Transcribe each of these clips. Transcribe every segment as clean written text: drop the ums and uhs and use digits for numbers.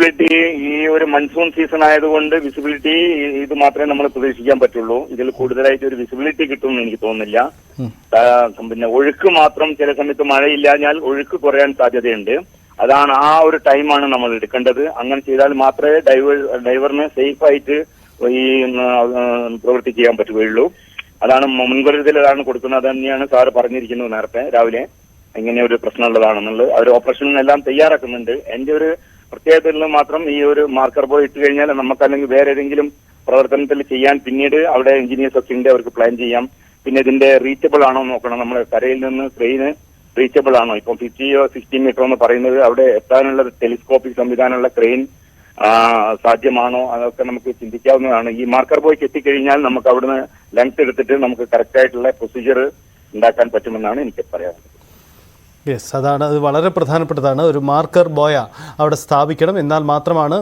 Visibility ഈ ഒരു monsoon season ആയതുകൊണ്ട് വിസിബിലിറ്റി ഇത് മാത്രമേ നമ്മൾ പ്രതീക്ഷിക്കാൻ പറ്റുള്ളൂ. ഇതിൽ കൂടുതലായിട്ട് ഒരു വിസിബിലിറ്റി കിട്ടുമെന്ന് എനിക്ക് തോന്നുന്നില്ല. പിന്നെ ഒഴുക്ക് മാത്രം ചില സമയത്ത് മഴയില്ലാഞ്ഞാൽ ഒഴുക്ക് കുറയാൻ സാധ്യതയുണ്ട്. അതാണ് ആ ഒരു ടൈമാണ് നമ്മൾ എടുക്കേണ്ടത്. അങ്ങനെ ചെയ്താൽ മാത്രമേ ഡൈവറിന് സേഫായിട്ട് ഈ പ്രവൃത്തി ചെയ്യാൻ പറ്റുകയുള്ളൂ. അതാണ് മുൻകരുതൽ, അതാണ് കൊടുക്കുന്നത്. അത് തന്നെയാണ് സാറ് പറഞ്ഞിരിക്കുന്നത് നേരത്തെ രാവിലെ, ഇങ്ങനെ ഒരു പ്രശ്നമുള്ളതാണെന്നുള്ളത്. അവർ ഓപ്പറേഷനെല്ലാം തയ്യാറാക്കുന്നുണ്ട്. എന്റെ ഒരു പ്രത്യേകതകളിൽ മാത്രം ഈ ഒരു മാർക്കർ ബോർഡ് ഇട്ട് കഴിഞ്ഞാൽ നമുക്ക് അല്ലെങ്കിൽ വേറെ ഏതെങ്കിലും പ്രവർത്തനത്തിൽ ചെയ്യാൻ പിന്നീട് അവിടെ എഞ്ചിനീയേഴ്സ് ഒക്കെ ഉണ്ട്, അവർക്ക് പ്ലാൻ ചെയ്യാം. പിന്നെ ഇതിന്റെ റീച്ചബിൾ ആണോ നോക്കണം. നമ്മൾ കരയിൽ നിന്ന് ട്രെയിന് റീച്ചബിൾ ആണോ, ഇപ്പം 50-60 മീറ്റർ എന്ന് പറയുന്നത് അവിടെ എത്താനുള്ള ടെലിസ്കോപ്പിക് സംവിധാനമുള്ള ക്രെയിൻ സാധ്യമാണോ, അതൊക്കെ നമുക്ക് ചിന്തിക്കാവുന്നതാണ്. ഈ മാർക്കർ ബോയ്ക്ക് എത്തിക്കഴിഞ്ഞാൽ നമുക്ക് അവിടുന്ന് ലെങ്ത് എടുത്തിട്ട് നമുക്ക് കറക്റ്റ് ആയിട്ടുള്ള പ്രൊസീജിയർ ഉണ്ടാക്കാൻ പറ്റുമെന്നാണ് എനിക്ക് പറയാനുള്ളത്. യെസ്, അതാണ്, അത് വളരെ പ്രധാനപ്പെട്ടതാണ്. ഒരു മാർക്കർ ബോയ അവിടെ സ്ഥാപിക്കണം. എന്നാൽ മാത്രമാണ്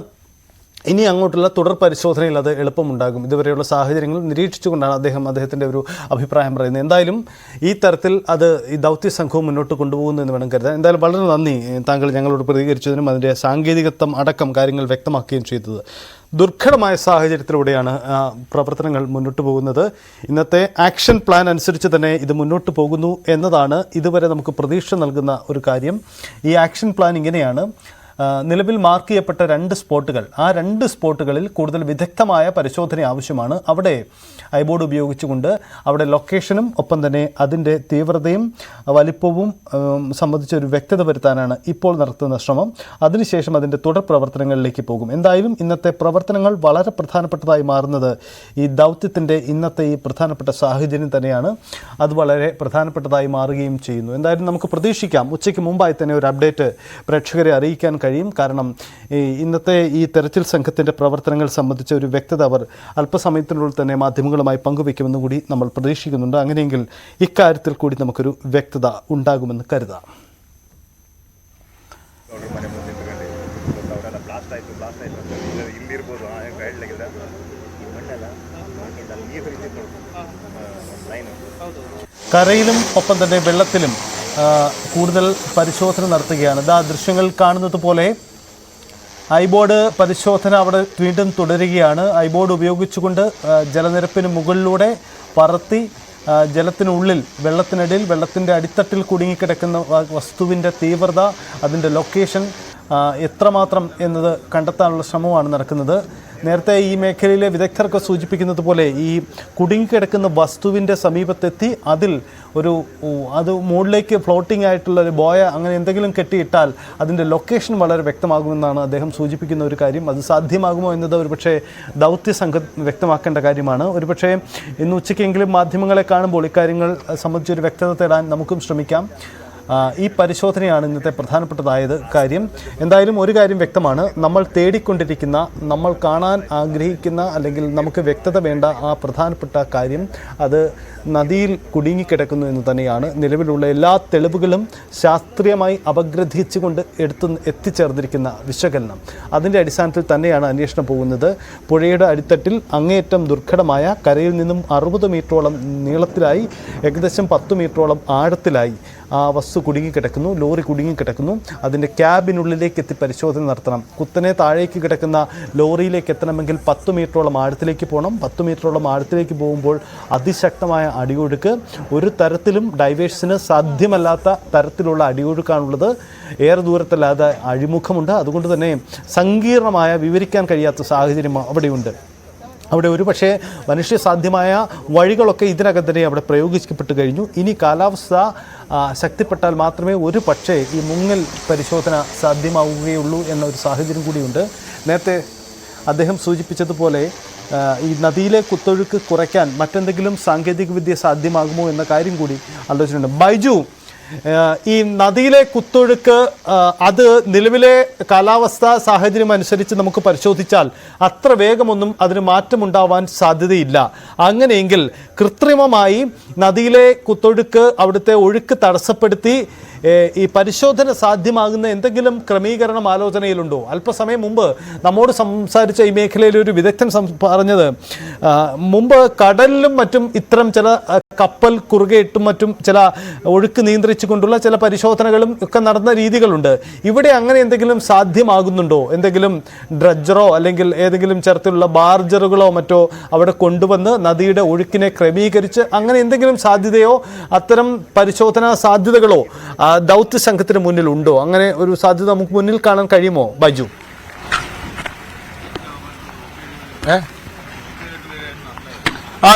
ഇനി അങ്ങോട്ടുള്ള തുടർ പരിശോധനയിൽ അത് എളുപ്പമുണ്ടാകും. ഇതുവരെയുള്ള സാഹചര്യങ്ങൾ നിരീക്ഷിച്ചുകൊണ്ടാണ് അദ്ദേഹത്തിൻ്റെ ഒരു അഭിപ്രായം പറയുന്നത്. എന്തായാലും ഈ തരത്തിൽ അത് ഈ ദൗത്യ സംഘവും മുന്നോട്ട് കൊണ്ടുപോകുന്നു എന്ന് വേണം കരുതാൻ. എന്തായാലും വളരെ നന്ദി താങ്കൾ ഞങ്ങളോട് പ്രതികരിച്ചതിനും അതിൻ്റെ സാങ്കേതികത്വം അടക്കം കാര്യങ്ങൾ വ്യക്തമാക്കുകയും ചെയ്തത്. ദുർഘടമായ സാഹചര്യത്തിലൂടെയാണ് പ്രവർത്തനങ്ങൾ മുന്നോട്ട് പോകുന്നത്. ഇന്നത്തെ ആക്ഷൻ പ്ലാൻ അനുസരിച്ച് തന്നെ ഇത് മുന്നോട്ട് പോകുന്നു എന്നതാണ് ഇതുവരെ നമുക്ക് പ്രതീക്ഷ നൽകുന്ന ഒരു കാര്യം. ഈ ആക്ഷൻ പ്ലാൻ ഇങ്ങനെയാണ്: നിലവിൽ മാർക്ക് ചെയ്യപ്പെട്ട 2 സ്പോട്ടുകൾ, ആ 2 സ്പോട്ടുകളിൽ കൂടുതൽ വിദഗ്ധമായ പരിശോധന ആവശ്യമാണ്. അവിടെ ഐബോർഡ് ഉപയോഗിച്ചുകൊണ്ട് അവിടെ ലൊക്കേഷനും ഒപ്പം തന്നെ അതിൻ്റെ തീവ്രതയും വലിപ്പവും സംബന്ധിച്ച ഒരു വ്യക്തത വരുത്താനാണ് ഇപ്പോൾ നടത്തുന്ന ശ്രമം. അതിനുശേഷം അതിൻ്റെ തുടർ പ്രവർത്തനങ്ങളിലേക്ക് പോകും. എന്തായാലും ഇന്നത്തെ പ്രവർത്തനങ്ങൾ വളരെ പ്രധാനപ്പെട്ടതായി മാറുന്നത് ഈ ദൗത്യത്തിൻ്റെ ഇന്നത്തെ ഈ പ്രധാനപ്പെട്ട സാഹചര്യം തന്നെയാണ്. അത് വളരെ പ്രധാനപ്പെട്ടതായി മാറുകയും ചെയ്യുന്നു. എന്തായാലും നമുക്ക് പ്രതീക്ഷിക്കാം ഉച്ചയ്ക്ക് മുമ്പായി തന്നെ ഒരു അപ്ഡേറ്റ് പ്രേക്ഷകരെ അറിയിക്കാൻ കഴിയും. കാരണം ഇന്നത്തെ ഈ തെരച്ചിൽ സംഘത്തിൻ്റെ പ്രവർത്തനങ്ങൾ സംബന്ധിച്ച ഒരു വ്യക്തത അവർ അല്പസമയത്തിനുള്ളിൽ തന്നെ മാധ്യമങ്ങളുമായി പങ്കുവയ്ക്കുമെന്ന് കൂടി നമ്മൾ പ്രതീക്ഷിക്കുന്നുണ്ട്. അങ്ങനെയെങ്കിൽ ഇക്കാര്യത്തിൽ കൂടി നമുക്കൊരു വ്യക്തത ഉണ്ടാകുമെന്ന് കരുതാം. കരയിലും ഒപ്പം തന്നെ വെള്ളത്തിലും കൂടുതൽ പരിശോധന നടത്തുകയാണ്. ഇതാ ദൃശ്യങ്ങൾ കാണുന്നത് പോലെ ഐബോർഡ് പരിശോധന അവിടെ വീണ്ടും തുടരുകയാണ്. ഐബോർഡ് ഉപയോഗിച്ചുകൊണ്ട് ജലനിരപ്പിന് മുകളിലൂടെ പറത്തി ജലത്തിനുള്ളിൽ വെള്ളത്തിനിടയിൽ വെള്ളത്തിൻ്റെ അടിത്തട്ടിൽ കുടുങ്ങിക്കിടക്കുന്ന വസ്തുവിൻ്റെ തീവ്രത, അതിൻ്റെ ലൊക്കേഷൻ എത്രമാത്രം എന്നത് കണ്ടെത്താനുള്ള ശ്രമമാണ് നടക്കുന്നത്. നേരത്തെ ഈ മേഖലയിലെ വിദഗ്ധർക്ക് സൂചിപ്പിക്കുന്നത് പോലെ ഈ കുടുങ്ങിക്കിടക്കുന്ന വസ്തുവിൻ്റെ സമീപത്തെത്തി അത് മുകളിലേക്ക് ഫ്ലോട്ടിംഗ് ആയിട്ടുള്ള ഒരു ബോയ അങ്ങനെ എന്തെങ്കിലും കെട്ടിയിട്ടാൽ അതിൻ്റെ ലൊക്കേഷൻ വളരെ വ്യക്തമാകുമെന്നാണ് അദ്ദേഹം സൂചിപ്പിക്കുന്ന ഒരു കാര്യം. അത് സാധ്യമാകുമോ എന്നത് ഒരുപക്ഷെ ദൗത്യസംഘം വ്യക്തമാക്കേണ്ട കാര്യമാണ്. ഒരുപക്ഷെ ഇന്ന് ഉച്ചയ്ക്കെങ്കിലും മാധ്യമങ്ങളെ കാണുമ്പോൾ ഇക്കാര്യങ്ങൾ സംബന്ധിച്ചൊരു വ്യക്തത തേടാൻ നമുക്കും ശ്രമിക്കാം. ഈ പരിശോധനയാണ് ഇന്നത്തെ പ്രധാനപ്പെട്ടതായത് കാര്യം. എന്തായാലും ഒരു കാര്യം വ്യക്തമാണ്, നമ്മൾ തേടിക്കൊണ്ടിരിക്കുന്ന, നമ്മൾ കാണാൻ ആഗ്രഹിക്കുന്ന അല്ലെങ്കിൽ നമുക്ക് വ്യക്തത വേണ്ട ആ പ്രധാനപ്പെട്ട കാര്യം അത് നദിയിൽ കുടുങ്ങിക്കിടക്കുന്നു എന്ന് തന്നെയാണ്. നിലവിലുള്ള എല്ലാ തെളിവുകളും ശാസ്ത്രീയമായി അപഗ്രഥിച്ചുകൊണ്ട് എത്തിച്ചേർന്നിരിക്കുന്ന വിശകലനം, അതിൻ്റെ അടിസ്ഥാനത്തിൽ തന്നെയാണ് അന്വേഷണം പോകുന്നത്. പുഴയുടെ അടിത്തട്ടിൽ അങ്ങേയറ്റം ദുർഘടമായ കരയിൽ നിന്നും 60 മീറ്ററോളം നീളത്തിലായി ഏകദേശം 10 മീറ്ററോളം ആഴത്തിലായി ആ വസ്തു കുടുങ്ങിക്കിടക്കുന്നു, ലോറി കുടുങ്ങിക്കിടക്കുന്നു. അതിൻ്റെ ക്യാബിനുള്ളിലേക്ക് എത്തി പരിശോധന നടത്തണം. കുത്തനെ താഴേക്ക് കിടക്കുന്ന ലോറിയിലേക്ക് എത്തണമെങ്കിൽ 10 മീറ്ററോളം ആഴത്തിലേക്ക് പോകണം. 10 മീറ്ററോളം ആഴത്തിലേക്ക് പോകുമ്പോൾ അതിശക്തമായ അടിയൊഴുക്ക്, ഒരു തരത്തിലും ഡൈവേഴ്സിന് സാധ്യമല്ലാത്ത തരത്തിലുള്ള അടിയൊഴുക്കാണുള്ളത്. ഏറെ ദൂരത്തല്ലാതെ അഴിമുഖമുണ്ട്. അതുകൊണ്ട് തന്നെ സങ്കീർണമായ, വിവരിക്കാൻ കഴിയാത്ത സാഹചര്യം അവിടെയുണ്ട്. അവിടെ ഒരു പക്ഷേ മനുഷ്യസാധ്യമായ വഴികളൊക്കെ ഇതിനകം തന്നെ അവിടെ പ്രയോഗിക്കപ്പെട്ട് കഴിഞ്ഞു. ഇനി കാലാവസ്ഥ ശക്തിപ്പെട്ടാൽ മാത്രമേ ഒരു പക്ഷേ ഈ മുങ്ങൽ പരിശോധന സാധ്യമാവുകയുള്ളൂ എന്നൊരു സാഹചര്യം കൂടിയുണ്ട്. നേരത്തെ അദ്ദേഹം സൂചിപ്പിച്ചതുപോലെ ഈ നദിയിലെ കുത്തൊഴുക്ക് കുറയ്ക്കാൻ മറ്റെന്തെങ്കിലും സാങ്കേതികവിദ്യ സാധ്യമാകുമോ എന്ന കാര്യം കൂടി ആലോചിച്ചിട്ടുണ്ട്. ബൈജു, ഈ നദിയിലെ കുത്തൊഴുക്ക് അത് നിലവിലെ കാലാവസ്ഥാ സാഹചര്യം അനുസരിച്ച് നമുക്ക് പരിശോധിച്ചാൽ അത്ര വേഗമൊന്നും അതിന് മാറ്റമുണ്ടാവാൻ സാധ്യതയില്ല. അങ്ങനെയെങ്കിൽ കൃത്രിമമായി നദിയിലെ കുത്തൊഴുക്ക്, അവിടുത്തെ ഒഴുക്ക് തടസ്സപ്പെടുത്തി ഈ പരിശോധന സാധ്യമാകുന്ന എന്തെങ്കിലും ക്രമീകരണം ആലോചനയിലുണ്ടോ? അല്പസമയം മുമ്പ് നമ്മോട് സംസാരിച്ച ഈ മേഖലയിലെ ഒരു വിദഗ്ധൻ പറഞ്ഞത് മുമ്പ് കടലിലും മറ്റും ഇത്തരം ചില കപ്പൽ കുറുകെയിട്ടും മറ്റും ചില ഒഴുക്ക് നിയന്ത്രിച്ചുകൊണ്ടുള്ള ചില പരിശോധനകളും ഒക്കെ നടന്ന രീതികളുണ്ട്. ഇവിടെ അങ്ങനെ എന്തെങ്കിലും സാധ്യമാകുന്നുണ്ടോ? എന്തെങ്കിലും ഡ്രഡ്ജറോ അല്ലെങ്കിൽ ഏതെങ്കിലും തരത്തിലുള്ള ബാർജറുകളോ മറ്റോ അവിടെ കൊണ്ടുവന്ന് നദിയുടെ ഒഴുക്കിനെ ക്രമീകരിച്ച് അങ്ങനെ എന്തെങ്കിലും സാധ്യതയോ അത്തരം പരിശോധനാ സാധ്യതകളോ ദൗത്യ സംഘത്തിന് മുന്നിൽ ഉണ്ടോ? അങ്ങനെ ഒരു സാധ്യത നമുക്ക് മുന്നിൽ കാണാൻ കഴിയുമോ ബൈജു?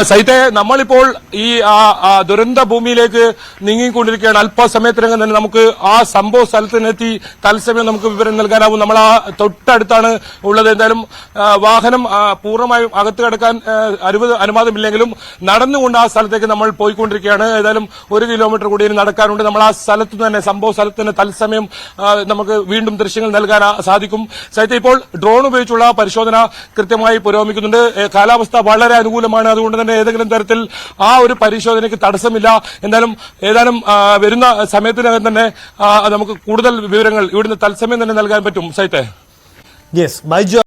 സൈത്തെ, നമ്മളിപ്പോൾ ഈ ദുരന്ത ഭൂമിയിലേക്ക് നീങ്ങിക്കൊണ്ടിരിക്കുകയാണ്. അല്പസമയത്തിനകം തന്നെ നമുക്ക് ആ സംഭവ സ്ഥലത്തിനെത്തി തത്സമയം നമുക്ക് വിവരം നൽകാനാവും. നമ്മൾ ആ തൊട്ടടുത്താണ് ഉള്ളത്. എന്തായാലും വാഹനം പൂർണ്ണമായും അകത്ത് കിടക്കാൻ അനുവാദമില്ലെങ്കിലും നടന്നുകൊണ്ട് ആ സ്ഥലത്തേക്ക് നമ്മൾ പോയിക്കൊണ്ടിരിക്കുകയാണ്. ഏതായാലും 1 കിലോമീറ്റർ കൂടി നടക്കാനുണ്ട്. നമ്മൾ ആ സ്ഥലത്ത് തന്നെ സംഭവ സ്ഥലത്ത് തന്നെ തത്സമയം നമുക്ക് വീണ്ടും ദൃശ്യങ്ങൾ നൽകാൻ സാധിക്കും. സൈത്തെ, ഇപ്പോൾ ഡ്രോൺ ഉപയോഗിച്ചുള്ള പരിശോധന കൃത്യമായി പുരോഗമിക്കുന്നുണ്ട്. കാലാവസ്ഥ വളരെ അനുകൂലമാണ്. അതുകൊണ്ട് തന്നെ ഏതെങ്കിലും തരത്തിൽ ആ ഒരു പരിശോധനയ്ക്ക് തടസ്സമില്ല. എന്തായാലും വരുന്ന സമയത്തിനകം തന്നെ നമുക്ക് കൂടുതൽ വിവരങ്ങൾ ഇവിടുന്ന് തത്സമയം തന്നെ നൽകാൻ പറ്റും. സൈത്തെ, യെസ് ബൈജു.